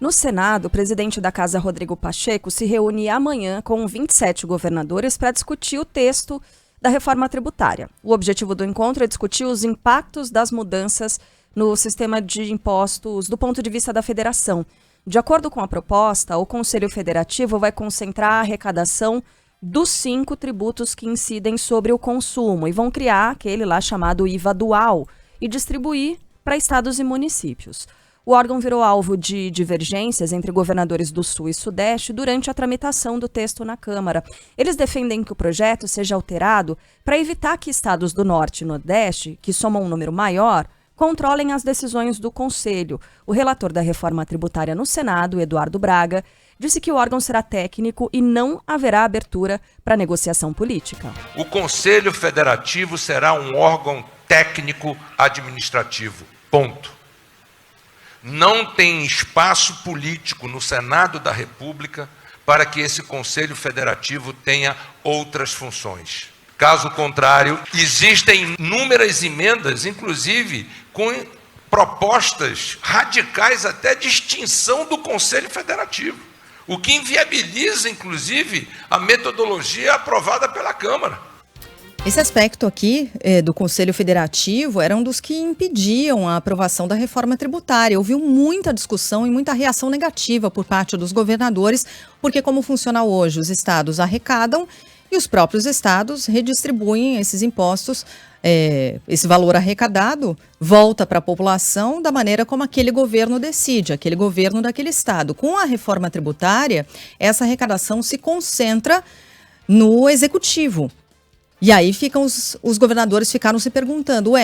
No Senado, o presidente da Casa, Rodrigo Pacheco, se reúne amanhã com 27 governadores para discutir o texto da reforma tributária. O objetivo do encontro é discutir os impactos das mudanças no sistema de impostos do ponto de vista da federação. De acordo com a proposta, o Conselho Federativo vai concentrar a arrecadação dos 5 tributos que incidem sobre o consumo e vão criar aquele lá chamado IVA dual e distribuir para estados e municípios. O órgão virou alvo de divergências entre governadores do Sul e Sudeste durante a tramitação do texto na Câmara. Eles defendem que o projeto seja alterado para evitar que estados do Norte e Nordeste, que somam um número maior, controlem as decisões do Conselho. O relator da reforma tributária no Senado, Eduardo Braga, disse que o órgão será técnico e não haverá abertura para negociação política. O Conselho Federativo será um órgão técnico administrativo. Ponto. Não tem espaço político no Senado da República para que esse Conselho Federativo tenha outras funções. Caso contrário, existem inúmeras emendas, inclusive com propostas radicais até de extinção do Conselho Federativo, o que inviabiliza, inclusive, a metodologia aprovada pela Câmara. Esse aspecto aqui do Conselho Federativo era um dos que impediam a aprovação da reforma tributária. Houve muita discussão e muita reação negativa por parte dos governadores, porque como funciona hoje, os estados arrecadam e os próprios estados redistribuem esses impostos, esse valor arrecadado volta para a população da maneira como aquele governo decide, aquele governo daquele estado. Com a reforma tributária, essa arrecadação se concentra no executivo. E aí os governadores ficaram se perguntando,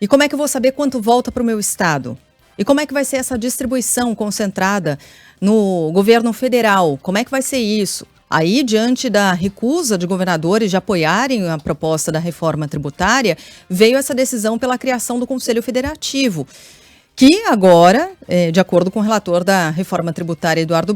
e como é que eu vou saber quanto volta para o meu estado? E como é que vai ser essa distribuição concentrada no governo federal? Como é que vai ser isso? Aí, diante da recusa de governadores de apoiarem a proposta da reforma tributária, veio essa decisão pela criação do Conselho Federativo, que agora, de acordo com o relator da reforma tributária, Eduardo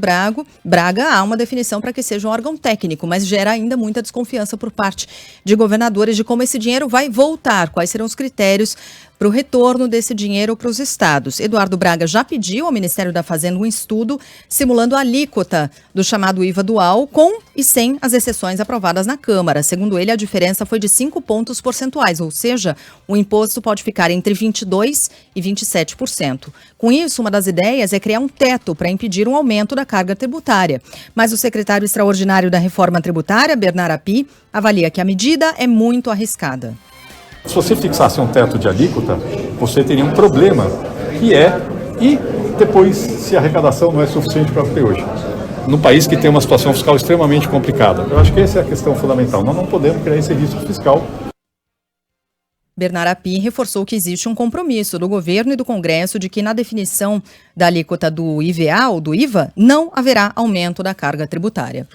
Braga, há uma definição para que seja um órgão técnico, mas gera ainda muita desconfiança por parte de governadores de como esse dinheiro vai voltar, quais serão os critérios para o retorno desse dinheiro para os estados. Eduardo Braga já pediu ao Ministério da Fazenda um estudo simulando a alíquota do chamado IVA dual, com e sem as exceções aprovadas na Câmara. Segundo ele, a diferença foi de 5 pontos percentuais, ou seja, o imposto pode ficar entre 22% e 27%. Com isso, uma das ideias é criar um teto para impedir um aumento da carga tributária. Mas o secretário extraordinário da Reforma Tributária, Bernard Api, avalia que a medida é muito arriscada. Se você fixasse um teto de alíquota, você teria um problema, e depois se a arrecadação não é suficiente para ter hoje. Num país que tem uma situação fiscal extremamente complicada. Eu acho que essa é a questão fundamental. Nós não podemos criar esse risco fiscal. Bernard Api reforçou que existe um compromisso do governo e do Congresso de que na definição da alíquota do IVA ou do IVA não haverá aumento da carga tributária.